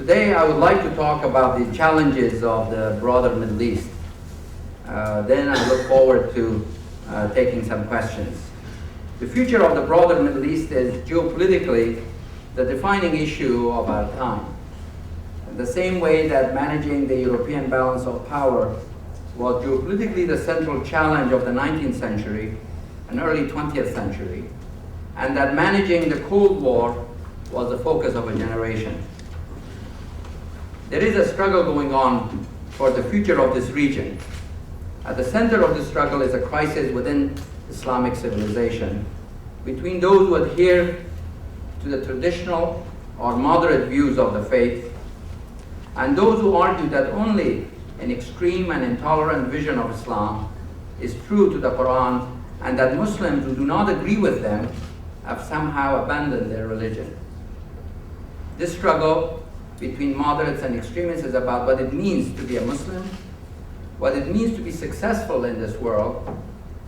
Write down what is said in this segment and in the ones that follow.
Today I would like to talk about the challenges of the broader Middle East. Then I look forward to taking some questions. The future of the broader Middle East is geopolitically the defining issue of our time. In the same way that managing the European balance of power was geopolitically the central challenge of the 19th century and early 20th century, and that managing the Cold War was the focus of a generation. There is a struggle going on for the future of this region. At the center of the struggle is a crisis within Islamic civilization between those who adhere to the traditional or moderate views of the faith and those who argue that only an extreme and intolerant vision of Islam is true to the Quran, and that Muslims who do not agree with them have somehow abandoned their religion. This struggle between moderates and extremists is about what it means to be a Muslim, what it means to be successful in this world,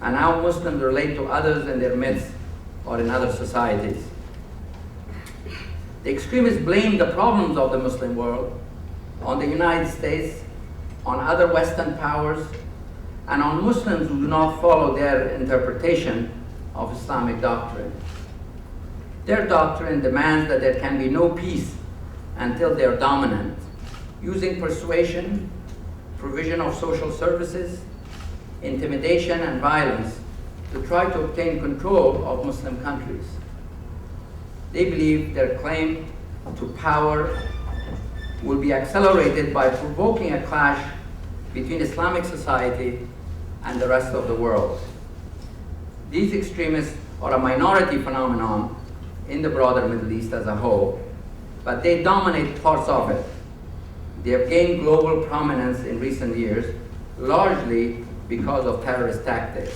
and how Muslims relate to others in their midst or in other societies. The extremists blame the problems of the Muslim world on the United States, on other Western powers, and on Muslims who do not follow their interpretation of Islamic doctrine. Their doctrine demands that there can be no peace until they are dominant, using persuasion, provision of social services, intimidation, and violence to try to obtain control of Muslim countries. They believe their claim to power will be accelerated by provoking a clash between Islamic society and the rest of the world. These extremists are a minority phenomenon in the broader Middle East as a whole, but they dominate parts of it. They have gained global prominence in recent years, largely because of terrorist tactics.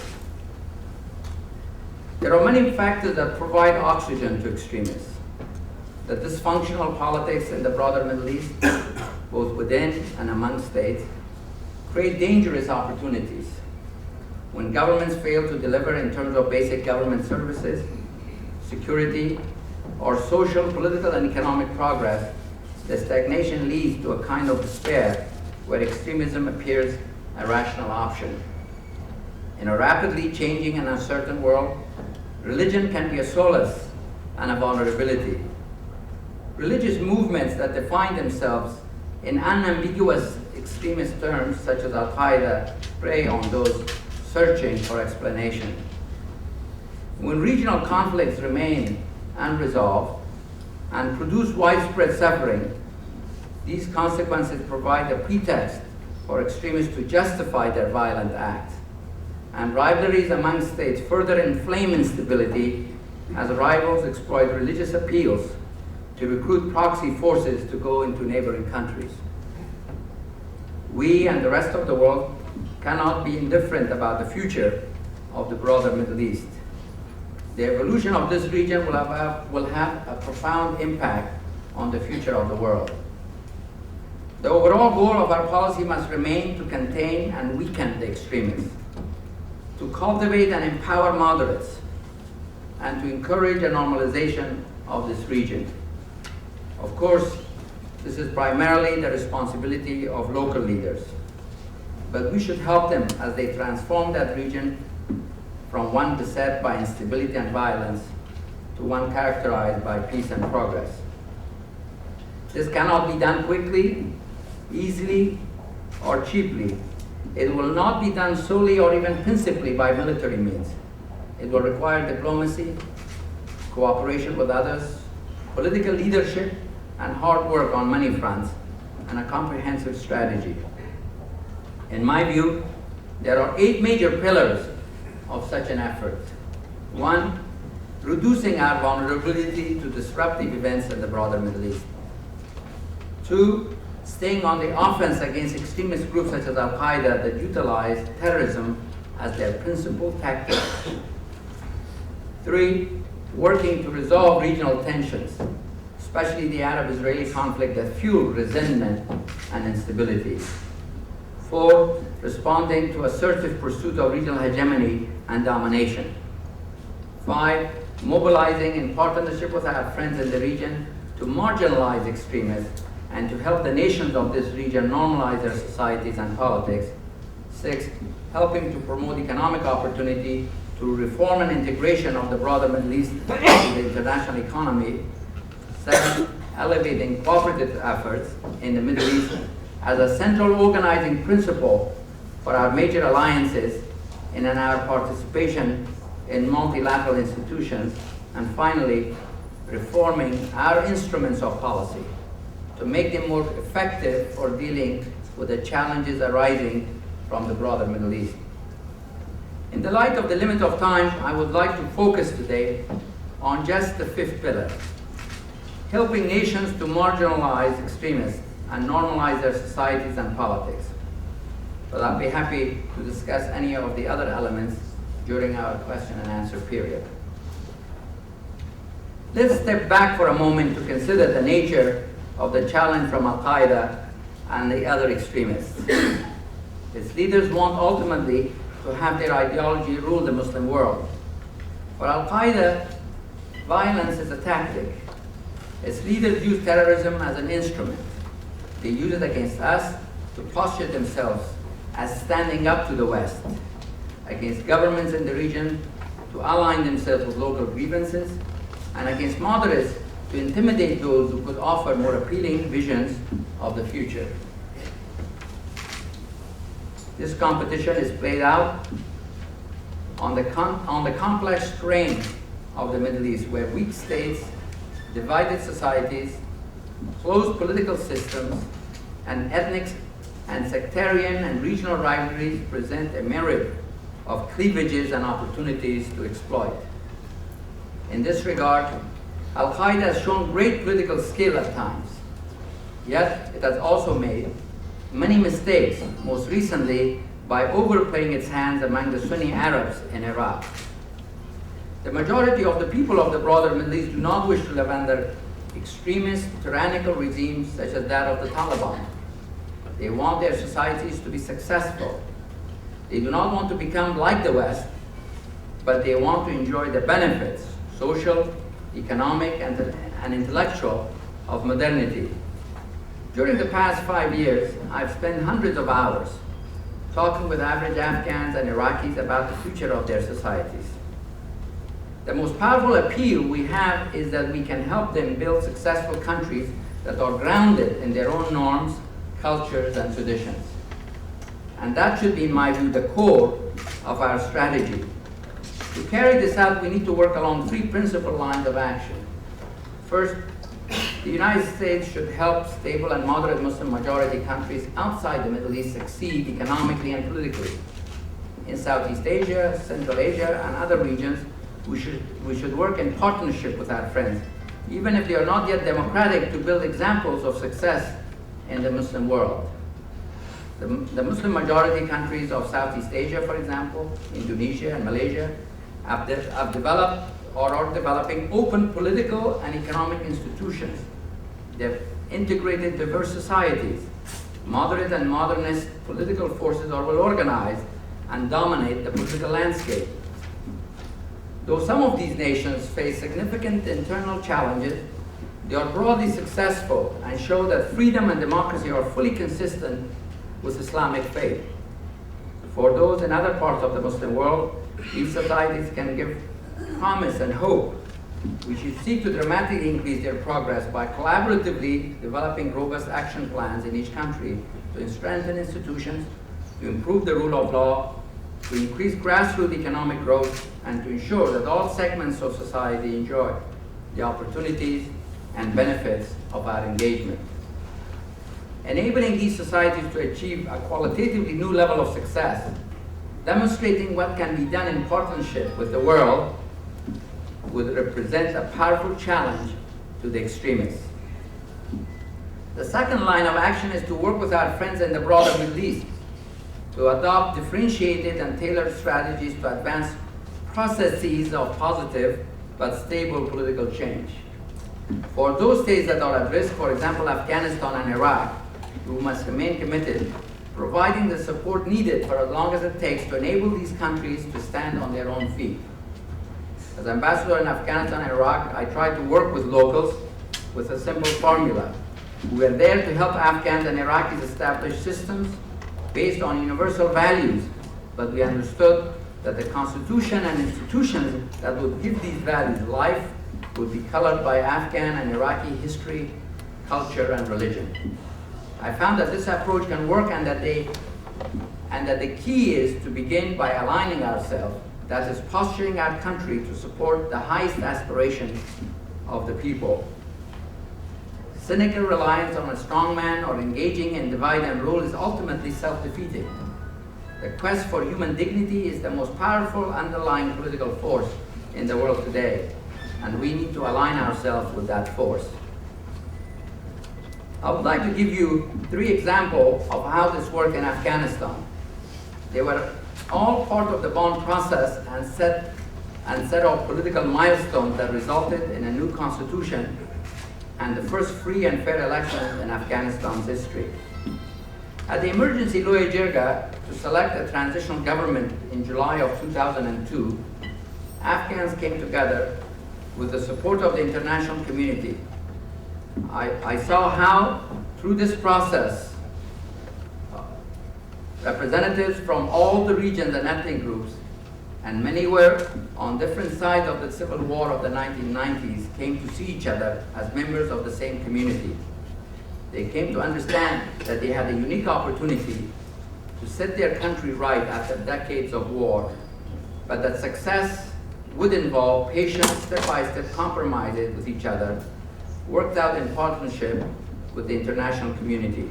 There are many factors that provide oxygen to extremists. The dysfunctional politics in the broader Middle East, both within and among states, create dangerous opportunities. When governments fail to deliver in terms of basic government services, security, or social, political, and economic progress, the stagnation leads to a kind of despair where extremism appears a rational option. In a rapidly changing and uncertain world, religion can be a solace and a vulnerability. Religious movements that define themselves in unambiguous extremist terms, such as Al-Qaeda, prey on those searching for explanation. When regional conflicts remain unresolved and produce widespread suffering, these consequences provide a pretext for extremists to justify their violent acts. And rivalries among states further inflame instability as rivals exploit religious appeals to recruit proxy forces to go into neighboring countries. We and the rest of the world cannot be indifferent about the future of the broader Middle East. The evolution of this region will have a profound impact on the future of the world. The overall goal of our policy must remain to contain and weaken the extremists, to cultivate and empower moderates, and to encourage a normalization of this region. Of course, this is primarily the responsibility of local leaders, but we should help them as they transform that region from one beset by instability and violence to one characterized by peace and progress. This cannot be done quickly, easily, or cheaply. It will not be done solely or even principally by military means. It will require diplomacy, cooperation with others, political leadership, and hard work on many fronts, and a comprehensive strategy. In my view, there are 8 major pillars of such an effort. 1, reducing our vulnerability to disruptive events in the broader Middle East. 2, staying on the offense against extremist groups such as Al-Qaeda that utilize terrorism as their principal tactic. 3, working to resolve regional tensions, especially the Arab-Israeli conflict that fuel resentment and instability. 4, responding to assertive pursuit of regional hegemony and domination. 5, mobilizing in partnership with our friends in the region to marginalize extremists and to help the nations of this region normalize their societies and politics. 6, helping to promote economic opportunity through reform and integration of the broader Middle East into the international economy. 7, elevating cooperative efforts in the Middle East as a central organizing principle for our major alliances and in our participation in multilateral institutions. And finally, reforming our instruments of policy to make them more effective for dealing with the challenges arising from the broader Middle East. In the light of the limit of time, I would like to focus today on just the 5th pillar, helping nations to marginalize extremists and normalize their societies and politics. But I'll be happy to discuss any of the other elements during our question and answer period. Let's step back for a moment to consider the nature of the challenge from Al-Qaeda and the other extremists. Its leaders want ultimately to have their ideology rule the Muslim world. For Al-Qaeda, violence is a tactic. Its leaders use terrorism as an instrument. They use it against us to posture themselves as standing up to the West, against governments in the region to align themselves with local grievances, and against moderates to intimidate those who could offer more appealing visions of the future. This competition is played out on the complex terrain of the Middle East, where weak states, divided societies, closed political systems, and ethnic and sectarian and regional rivalries present a myriad of cleavages and opportunities to exploit. In this regard, Al-Qaeda has shown great political skill at times, yet it has also made many mistakes, most recently by overplaying its hands among the Sunni Arabs in Iraq. The majority of the people of the broader Middle East do not wish to live under extremist, tyrannical regimes such as that of the Taliban. They want their societies to be successful. They do not want to become like the West, but they want to enjoy the benefits, social, economic, and intellectual, of modernity. During the past 5 years, I've spent hundreds of hours talking with average Afghans and Iraqis about the future of their societies. The most powerful appeal we have is that we can help them build successful countries that are grounded in their own norms, cultures, and traditions. And that should be, in my view, the core of our strategy. To carry this out, we need to work along 3 principal lines of action. First, the United States should help stable and moderate Muslim majority countries outside the Middle East succeed economically and politically. In Southeast Asia, Central Asia, and other regions, we should work in partnership with our friends, even if they are not yet democratic, to build examples of success in the Muslim world. The Muslim majority countries of Southeast Asia, for example, Indonesia and Malaysia, have developed or are developing open political and economic institutions. They've integrated diverse societies. Moderate and modernist political forces are well organized and dominate the political landscape. Though some of these nations face significant internal challenges, they are broadly successful and show that freedom and democracy are fully consistent with Islamic faith. For those in other parts of the Muslim world, these societies can give promise and hope. We should seek to dramatically increase their progress by collaboratively developing robust action plans in each country to strengthen institutions, to improve the rule of law, to increase grassroots economic growth, and to ensure that all segments of society enjoy the opportunities and benefits of our engagement. Enabling these societies to achieve a qualitatively new level of success, demonstrating what can be done in partnership with the world, would represent a powerful challenge to the extremists. The second line of action is to work with our friends in the broader Middle East to adopt differentiated and tailored strategies to advance processes of positive but stable political change. For those states that are at risk, for example, Afghanistan and Iraq, we must remain committed, providing the support needed for as long as it takes to enable these countries to stand on their own feet. As ambassador in Afghanistan and Iraq, I tried to work with locals with a simple formula: We were there to help Afghans and Iraqis establish systems based on universal values, but we understood that the constitution and institutions that would give these values life would be colored by Afghan and Iraqi history, culture, and religion. I found that this approach can work and that the key is to begin by aligning ourselves, that is, posturing our country to support the highest aspirations of the people. Cynical reliance on a strongman or engaging in divide and rule is ultimately self-defeating. The quest for human dignity is the most powerful underlying political force in the world today, and we need to align ourselves with that force. I would like to give you 3 examples of how this worked in Afghanistan. They were all part of the bond process and set of political milestones that resulted in a new constitution and the first free and fair elections in Afghanistan's history. At the emergency Loya Jirga to select a transitional government in July of 2002, Afghans came together with the support of the international community. I saw how, through this process, representatives from all the regions and ethnic groups, and many were on different sides of the civil war of the 1990s, came to see each other as members of the same community. They came to understand that they had a unique opportunity to set their country right after decades of war, but that success would involve patient, step-by-step compromises with each other, worked out in partnership with the international community.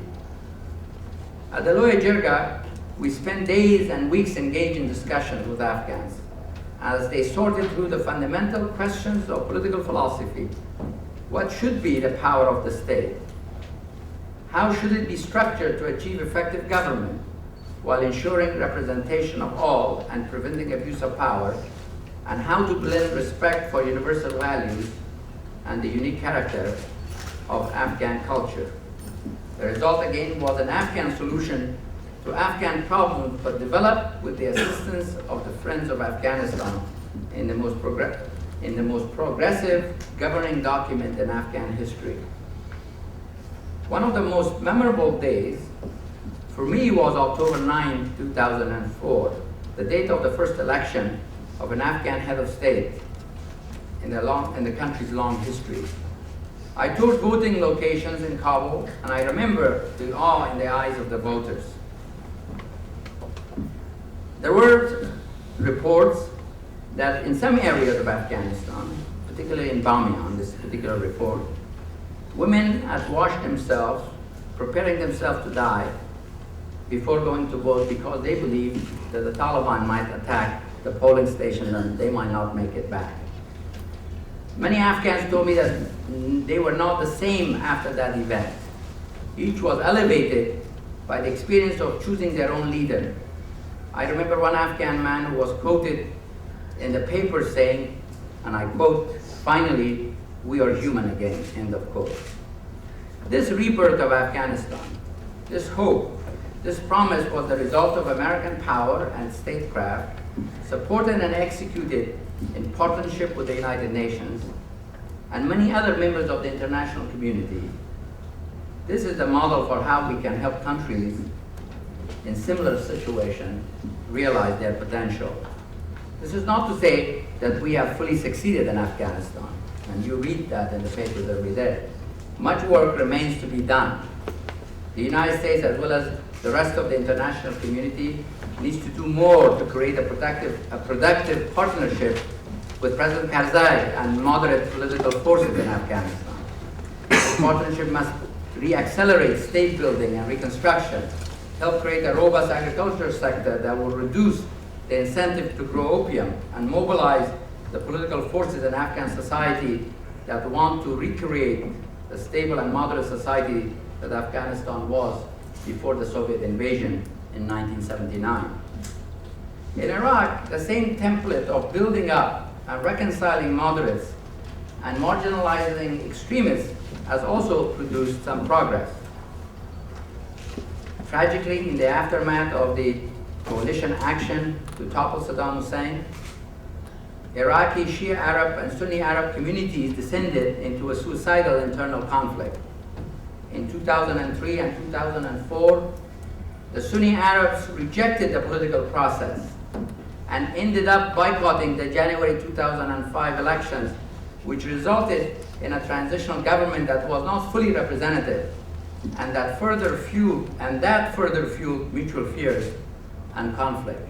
At the Loya Jirga, we spent days and weeks engaged in discussions with Afghans as they sorted through the fundamental questions of political philosophy. What should be the power of the state? How should it be structured to achieve effective government while ensuring representation of all and preventing abuse of power? And how to blend respect for universal values and the unique character of Afghan culture. The result, again, was an Afghan solution to Afghan problems, but developed with the assistance of the Friends of Afghanistan in the most progressive governing document in Afghan history. One of the most memorable days for me was October 9, 2004, the date of the first election of an Afghan head of state in the country's long history. I toured voting locations in Kabul, and I remember the awe in the eyes of the voters. There were reports that in some areas of Afghanistan, particularly in Bamiyan, this particular report, women had washed themselves, preparing themselves to die before going to vote because they believed that the Taliban might attack the polling station and they might not make it back. Many Afghans told me that they were not the same after that event. Each was elevated by the experience of choosing their own leader. I remember one Afghan man who was quoted in the paper saying, and I quote, "Finally, we are human again," end of quote. This rebirth of Afghanistan, this hope, this promise was the result of American power and statecraft, supported and executed in partnership with the United Nations and many other members of the international community. This is the model for how we can help countries in similar situations realize their potential. This is not to say that we have fully succeeded in Afghanistan, and you read that in the papers every day. Much work remains to be done. The United States, as well as the rest of the international community, needs to do more to create a productive partnership with President Karzai and moderate political forces in Afghanistan. This partnership must re-accelerate state building and reconstruction, help create a robust agricultural sector that will reduce the incentive to grow opium, and mobilize the political forces in Afghan society that want to recreate the stable and moderate society that Afghanistan was before the Soviet invasion in 1979. In Iraq, the same template of building up and reconciling moderates and marginalizing extremists has also produced some progress. Tragically, in the aftermath of the coalition action to topple Saddam Hussein, Iraqi Shia Arab and Sunni Arab communities descended into a suicidal internal conflict. in 2003 and 2004, the Sunni Arabs rejected the political process and ended up boycotting the January 2005 elections, which resulted in a transitional government that was not fully representative, and that further fueled mutual fears and conflict.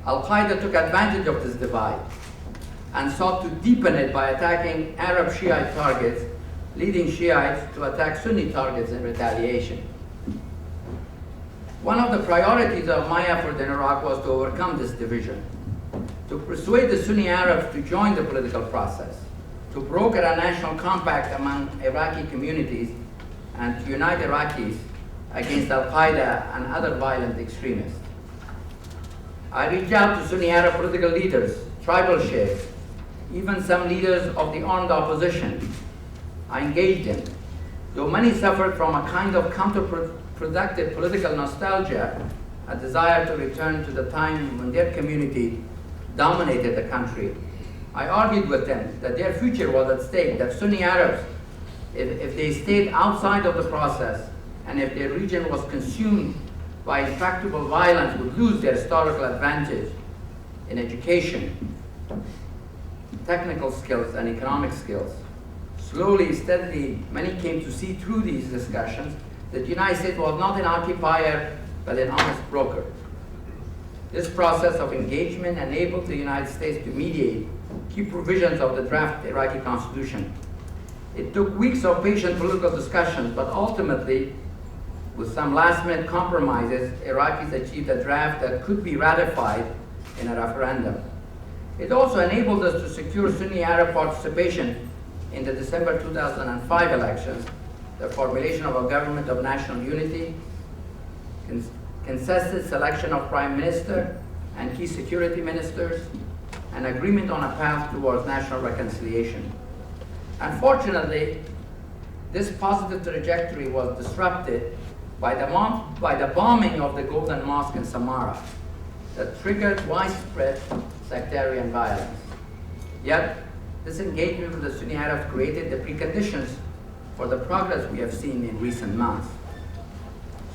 Al-Qaeda took advantage of this divide and sought to deepen it by attacking Arab Shiite targets, leading Shiites to attack Sunni targets in retaliation. One of the priorities of my effort in Iraq was to overcome this division, to persuade the Sunni Arabs to join the political process, to broker a national compact among Iraqi communities, and to unite Iraqis against Al-Qaeda and other violent extremists. I reached out to Sunni Arab political leaders, tribal sheikhs, even some leaders of the armed opposition. I engaged them, though many suffered from a kind of counterproductive political nostalgia, a desire to return to the time when their community dominated the country. I argued with them that their future was at stake, that Sunni Arabs, if they stayed outside of the process, and if their region was consumed by intractable violence, would lose their historical advantage in education, technical skills, and economic skills. Slowly, steadily, many came to see through these discussions that the United States was not an occupier, but an honest broker. This process of engagement enabled the United States to mediate key provisions of the draft Iraqi constitution. It took weeks of patient political discussions, but ultimately, with some last-minute compromises, Iraqis achieved a draft that could be ratified in a referendum. It also enabled us to secure Sunni Arab participation in the December 2005 elections, the formulation of a government of national unity, consensus selection of prime minister and key security ministers, and agreement on a path towards national reconciliation. Unfortunately, this positive trajectory was disrupted by the bombing of the Golden Mosque in Samarra that triggered widespread sectarian violence. Yet, this engagement with the Sunni Arabs created the preconditions for the progress we have seen in recent months.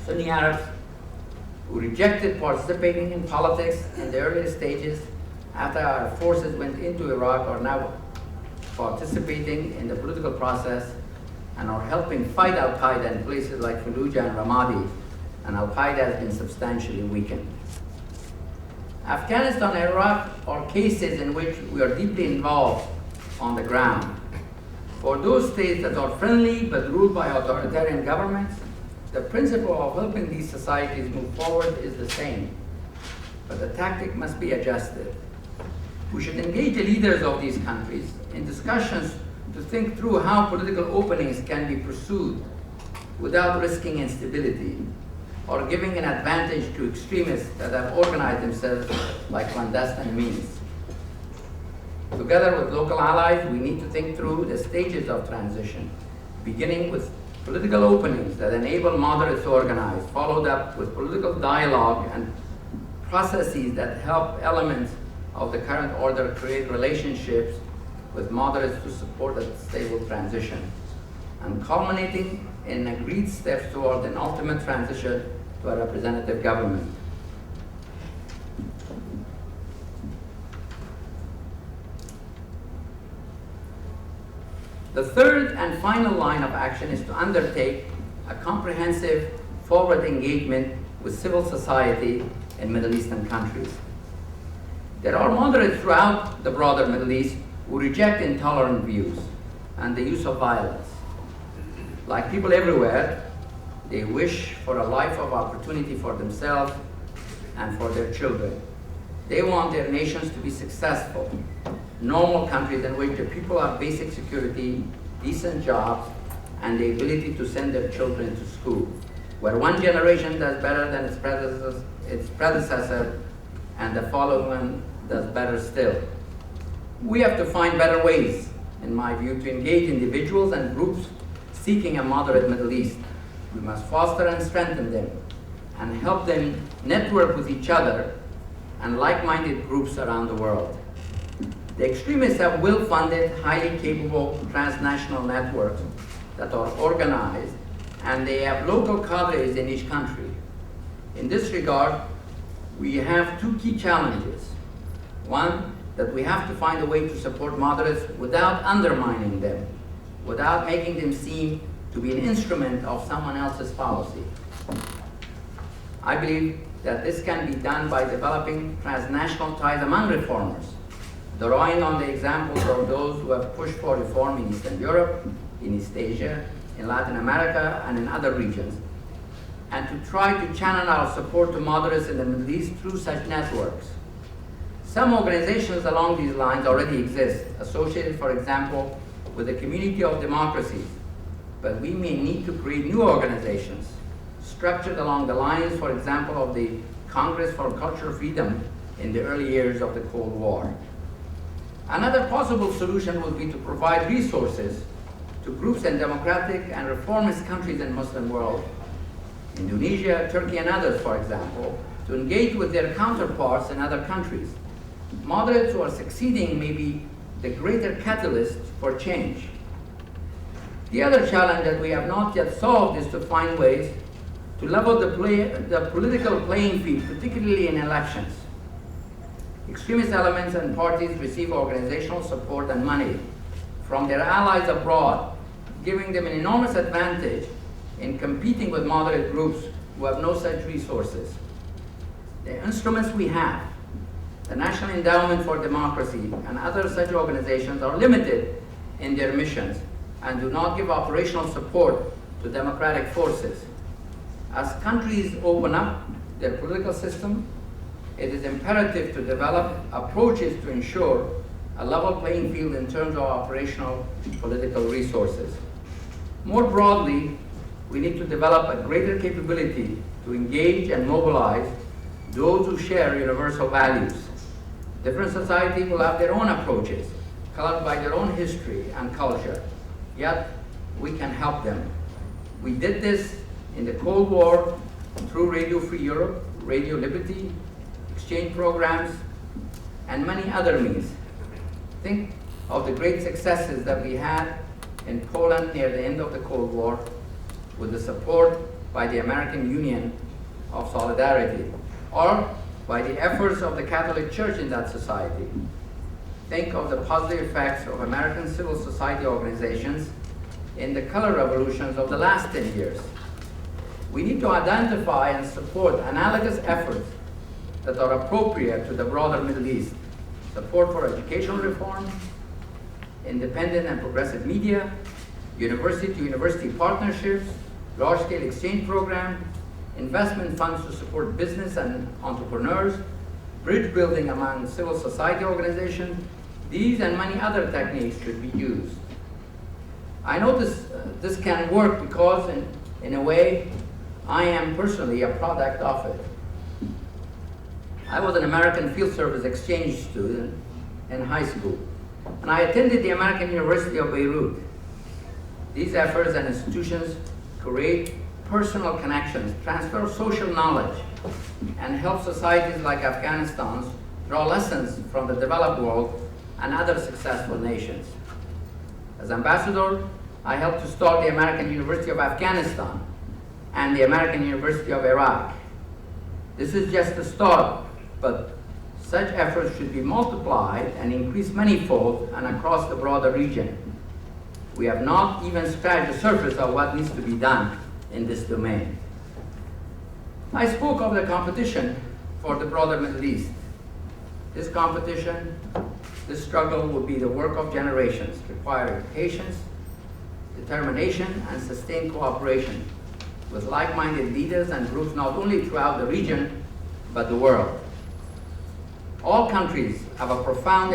Sunni Arabs who rejected participating in politics in the earlier stages after our forces went into Iraq are now participating in the political process and are helping fight Al-Qaeda in places like Fallujah and Ramadi, and Al-Qaeda has been substantially weakened. Afghanistan and Iraq are cases in which we are deeply involved on the ground. For those states that are friendly but ruled by authoritarian governments, the principle of helping these societies move forward is the same, but the tactic must be adjusted. We should engage the leaders of these countries in discussions to think through how political openings can be pursued without risking instability or giving an advantage to extremists that have organized themselves by clandestine means. Together with local allies, we need to think through the stages of transition, beginning with political openings that enable moderates to organize, followed up with political dialogue and processes that help elements of the current order create relationships with moderates to support a stable transition, and culminating in agreed steps toward an ultimate transition to a representative government. The third and final line of action is to undertake a comprehensive forward engagement with civil society in Middle Eastern countries. There are moderates throughout the broader Middle East who reject intolerant views and the use of violence. Like people everywhere, they wish for a life of opportunity for themselves and for their children. They want their nations to be successful, normal countries in which the people have basic security, decent jobs, and the ability to send their children to school, where one generation does better than its predecessor, and the following one does better still. We have to find better ways, in my view, to engage individuals and groups seeking a moderate Middle East. We must foster and strengthen them and help them network with each other and like-minded groups around the world. The extremists have well-funded, highly capable transnational networks that are organized, and they have local cadres in each country. In this regard, we have two key challenges. One, that we have to find a way to support moderates without undermining them, without making them seem to be an instrument of someone else's policy. I believe that this can be done by developing transnational ties among reformers, drawing on the examples of those who have pushed for reform in Eastern Europe, in East Asia, in Latin America, and in other regions, and to try to channel our support to moderates in the Middle East through such networks. Some organizations along these lines already exist, associated, for example, with the Community of Democracies, but we may need to create new organizations, structured along the lines, for example, of the Congress for Cultural Freedom in the early years of the Cold War. Another possible solution would be to provide resources to groups in democratic and reformist countries in the Muslim world, Indonesia, Turkey, and others, for example, to engage with their counterparts in other countries. Moderates who are succeeding may be the greater catalyst for change. The other challenge that we have not yet solved is to find ways to level the political playing field, particularly in elections. Extremist elements and parties receive organizational support and money from their allies abroad, giving them an enormous advantage in competing with moderate groups who have no such resources. The instruments we have, the National Endowment for Democracy and other such organizations, are limited in their missions and do not give operational support to democratic forces. As countries open up their political system, it is imperative to develop approaches to ensure a level playing field in terms of operational political resources. More broadly, we need to develop a greater capability to engage and mobilize those who share universal values. Different societies will have their own approaches, colored by their own history and culture, yet we can help them. We did this in the Cold War through Radio Free Europe, Radio Liberty, exchange programs, and many other means. Think of the great successes that we had in Poland near the end of the Cold War with the support by the American Union of Solidarity, or by the efforts of the Catholic Church in that society. Think of the positive effects of American civil society organizations in the color revolutions of the last 10 years. We need to identify and support analogous efforts that are appropriate to the broader Middle East. Support for educational reform, independent and progressive media, university-to-university partnerships, large-scale exchange programs, investment funds to support business and entrepreneurs, bridge building among civil society organizations. These and many other techniques should be used. I know this can work because in a way, I am personally a product of it. I was an American Field Service exchange student in high school, and I attended the American University of Beirut. These efforts and institutions create personal connections, transfer social knowledge, and help societies like Afghanistan's draw lessons from the developed world and other successful nations. As ambassador, I helped to start the American University of Afghanistan and the American University of Iraq. This is just the start, but such efforts should be multiplied and increased manifold and across the broader region. We have not even scratched the surface of what needs to be done in this domain. I spoke of the competition for the broader Middle East. This competition, this struggle will be the work of generations, requiring patience, determination, and sustained cooperation with like-minded leaders and groups not only throughout the region, but the world. All countries have a profound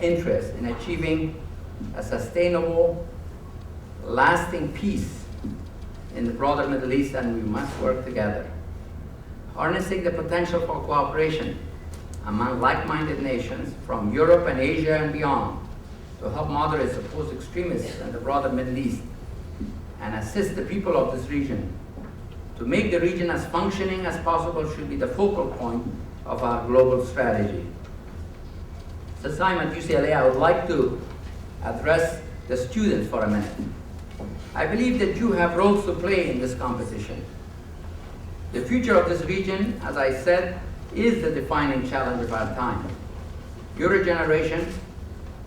interest in achieving a sustainable, lasting peace in the broader Middle East, and we must work together. Harnessing the potential for cooperation among like-minded nations from Europe and Asia and beyond to help moderates oppose extremists in the broader Middle East and assist the people of this region. To make the region as functioning as possible should be the focal point of our global strategy. Since I'm at UCLA, I would like to address the students for a minute. I believe that you have roles to play in this competition. The future of this region, as I said, is the defining challenge of our time. Your generation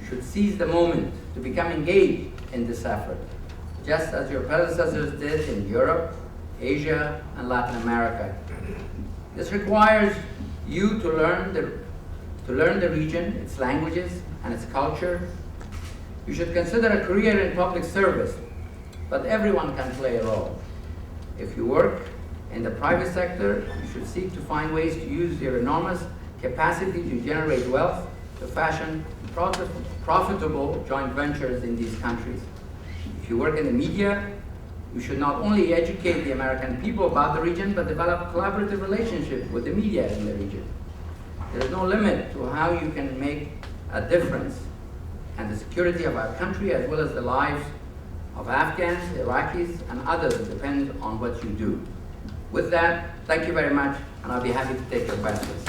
should seize the moment to become engaged in this effort, just as your predecessors did in Europe, Asia, and Latin America. This requires you to learn the region, its languages, and its culture. You should consider a career in public service, but everyone can play a role. If you work in the private sector, you should seek to find ways to use your enormous capacity to generate wealth to fashion profitable joint ventures in these countries. If you work in the media, you should not only educate the American people about the region, but develop collaborative relationships with the media in the region. There is no limit to how you can make a difference, and the security of our country, as well as the lives of Afghans, Iraqis, and others, depend on what you do. With that, thank you very much, and I'll be happy to take your questions.